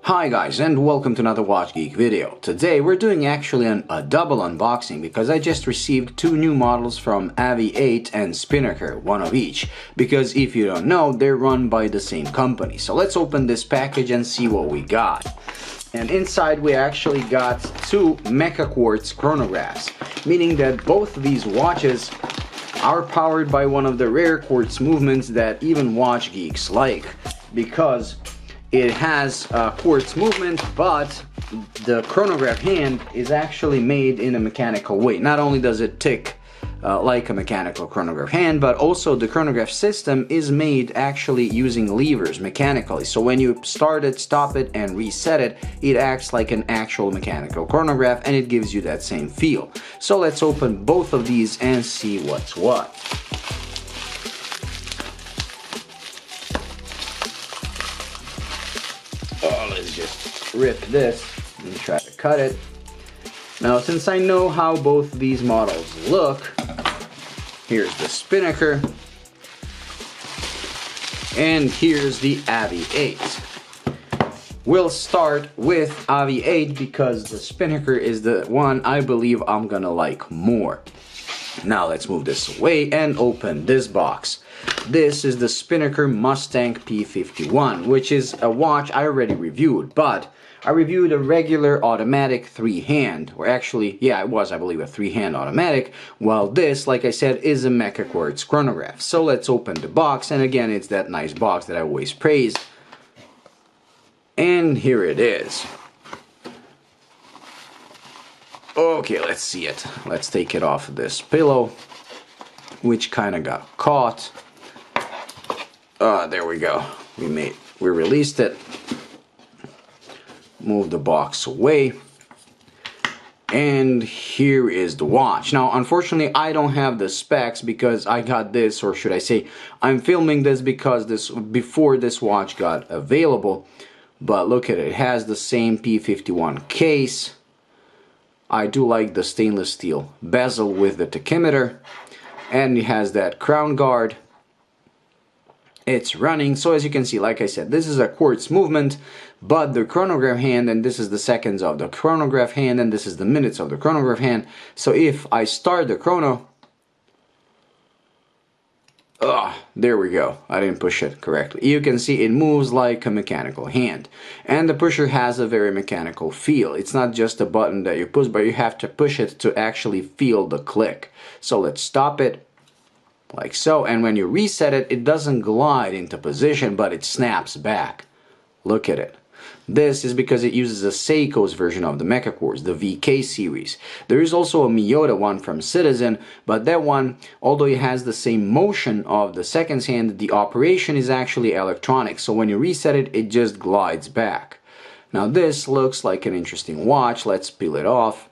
Hi guys, and welcome to another Watch Geek video. Today we're doing actually a double unboxing because I just received two new models from AVI-8 and Spinnaker, one of each. Because if you don't know, they're run by the same company. So let's open this package and see what we got. And inside we actually got two Mecaquartz chronographs, meaning that both of these watches are powered by one of the rare quartz movements that even watch geeks like, because it has quartz movement, but the chronograph hand is actually made in a mechanical way. Not only does it tick like a mechanical chronograph hand, but also the chronograph system is made actually using levers mechanically. So when you start it, stop it, and reset it, it acts like an actual mechanical chronograph, and it gives you that same feel. So let's open both of these and see what's what. Oh, let's just rip this and try to cut it. Now, since I know how both these models look, here's the Spinnaker and here's the AVI-8. We'll start with AVI-8 because the Spinnaker is the one I believe I'm gonna like more. Now let's move this away and open this box. This is the Spinnaker Mustang P-51, which is a watch I already reviewed, but I reviewed a regular automatic three-hand, or actually, yeah, it was, I believe, a three-hand automatic, while this, like I said, is a Mecaquartz chronograph. So let's open the box, and again, it's that nice box that I always praise. And here it is. Okay, let's see it. Let's take it off this pillow, which kind of got caught. There we go. We released it. Move the box away. And here is the watch. Now, unfortunately, I don't have the specs because I got this, or should I say, I'm filming this because before this watch got available. But look at it. It has the same P-51 case. I do like the stainless steel bezel with the tachymeter, and it has that crown guard. It's running, so as you can see, like I said, this is a quartz movement, but the chronograph hand, and this is the seconds of the chronograph hand, and this is the minutes of the chronograph hand. So if I start the chrono, there we go. I didn't push it correctly. You can see it moves like a mechanical hand. And the pusher has a very mechanical feel. It's not just a button that you push, but you have to push it to actually feel the click. So let's stop it, like so. And when you reset it, it doesn't glide into position, but it snaps back. Look at it. This is because it uses a Seiko's version of the Mecaquartz, the VK series. There is also a Miyota one from Citizen, but that one, although it has the same motion of the seconds hand, the operation is actually electronic. So when you reset it, it just glides back. Now this looks like an interesting watch. Let's peel it off.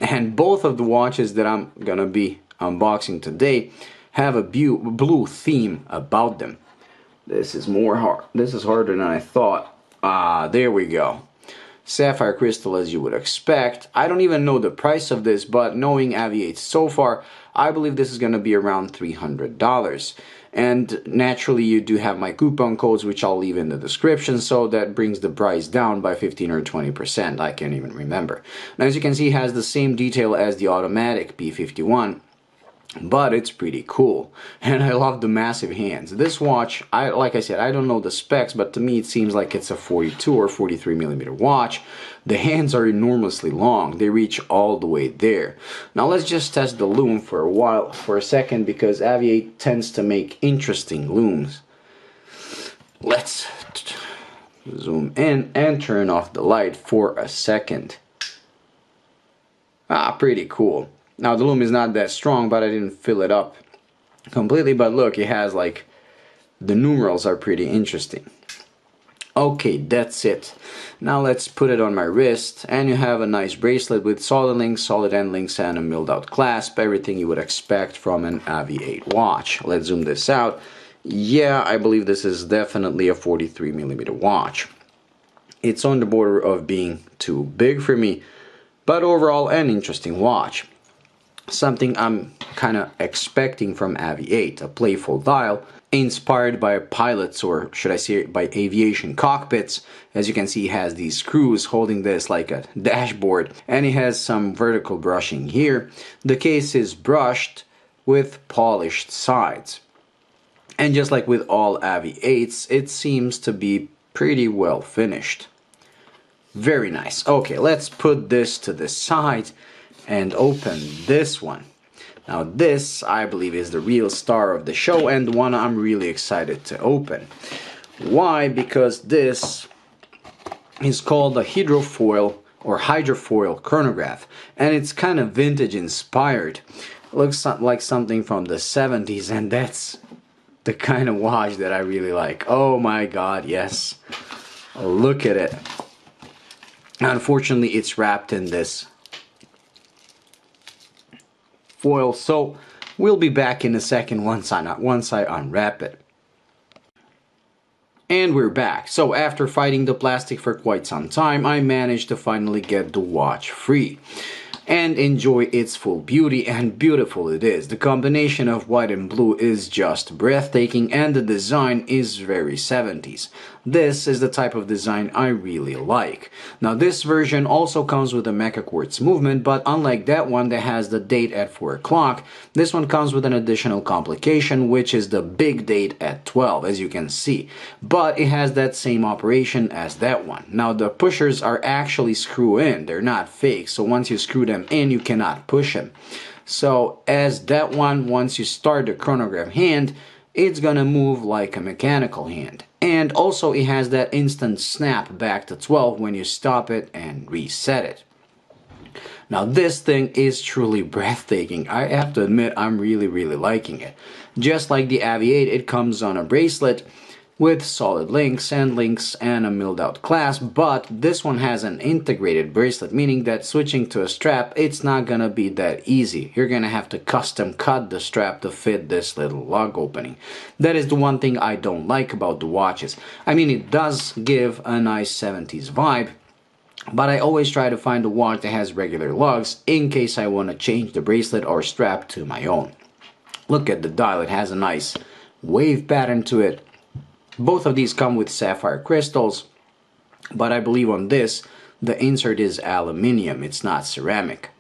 And both of the watches that I'm gonna be unboxing today have a blue theme about them. This is harder than I thought. There we go. Sapphire crystal, as you would expect. I don't even know the price of this, but knowing AVI-8 so far, I believe this is going to be around $300. And naturally, you do have my coupon codes, which I'll leave in the description, so that brings the price down by 15 or 20%. I can't even remember. Now, as you can see, it has the same detail as the automatic P-51. But it's pretty cool, and I love the massive hands. This watch, like I said, I don't know the specs, but to me it seems like it's a 42 or 43 millimeter watch. The hands are enormously long. They reach all the way there. Now let's just test the loom for a second, because AVI-8 tends to make interesting looms. Let's zoom in and turn off the light for a second. Pretty cool. Now the loom is not that strong, but I didn't fill it up completely. But look, it has like, the numerals are pretty interesting. Okay, that's it. Now let's put it on my wrist, and you have a nice bracelet with solid links, solid end links, and a milled out clasp. Everything you would expect from an AVI-8 watch. Let's zoom this out. Yeah, I believe this is definitely a 43 millimeter watch. It's on the border of being too big for me, but overall an interesting watch. something I'm kind of expecting from AVI-8, a playful dial inspired by pilots, or should I say by aviation cockpits. As you can see, it has these screws holding this like a dashboard, and it has some vertical brushing here. The case is brushed with polished sides. And just like with all AVI-8s, it seems to be pretty well finished. Very nice. Okay, let's put this to the side and open this one. Now this, I believe, is the real star of the show and the one I'm really excited to open. Why? Because this is called a hydrofoil or hydrofoil chronograph, and it's kind of vintage inspired. Looks like something from the 70s, and that's the kind of watch that I really like. Oh my god, yes. Look at it. Unfortunately, it's wrapped in this foil, so we'll be back in a second once I unwrap it. And we're back. So after fighting the plastic for quite some time, I managed to finally get the watch free and enjoy its full beauty, and beautiful it is. The combination of white and blue is just breathtaking, and the design is very 70s. This is the type of design I really like. Now this version also comes with a Mecaquartz movement, but unlike that one that has the date at 4 o'clock, this one comes with an additional complication, which is the big date at 12, as you can see. But it has that same operation as that one. Now the pushers are actually screw-in, they're not fake, so once you screw them in, you cannot push them. So as that one, once you start the chronograph hand, it's gonna move like a mechanical hand. And also it has that instant snap back to 12 when you stop it and reset it. Now this thing is truly breathtaking. I have to admit, I'm really liking it. Just like the AVI-8, it comes on a bracelet with solid links and a milled out clasp, but this one has an integrated bracelet, meaning that switching to a strap, it's not gonna be that easy. You're gonna have to custom cut the strap to fit this little lug opening. That is the one thing I don't like about the watches. I mean, it does give a nice 70s vibe, but I always try to find a watch that has regular lugs in case I want to change the bracelet or strap to my own. Look at the dial, it has a nice wave pattern to it. Both of these come with sapphire crystals, but I believe on this, the insert is aluminium, it's not ceramic,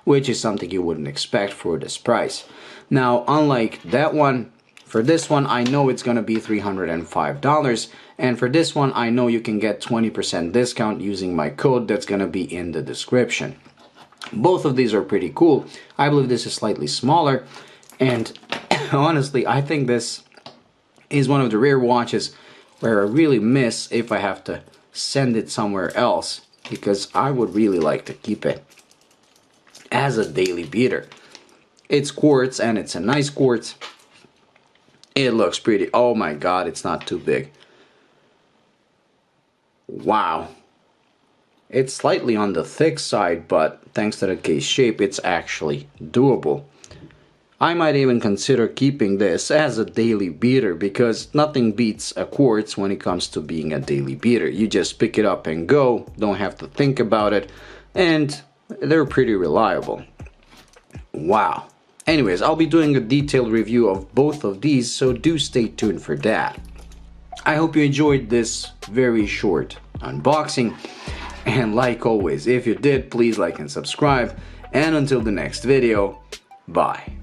which is something you wouldn't expect for this price. Now, unlike that one, for this one, I know it's gonna be $305, and for this one, I know you can get 20% discount using my code that's gonna be in the description. Both of these are pretty cool. I believe this is slightly smaller, and honestly, I think this is one of the rare watches where I really miss if I have to send it somewhere else, because I would really like to keep it as a daily beater. It's quartz, and it's a nice quartz. It looks pretty. Oh my god, it's not too big. Wow. It's slightly on the thick side, but thanks to the case shape, it's actually doable. I might even consider keeping this as a daily beater, because nothing beats a quartz when it comes to being a daily beater. You just pick it up and go, don't have to think about it, and they're pretty reliable. Wow. Anyways, I'll be doing a detailed review of both of these, so do stay tuned for that. I hope you enjoyed this very short unboxing, and like always, if you did, please like and subscribe, and until the next video, bye.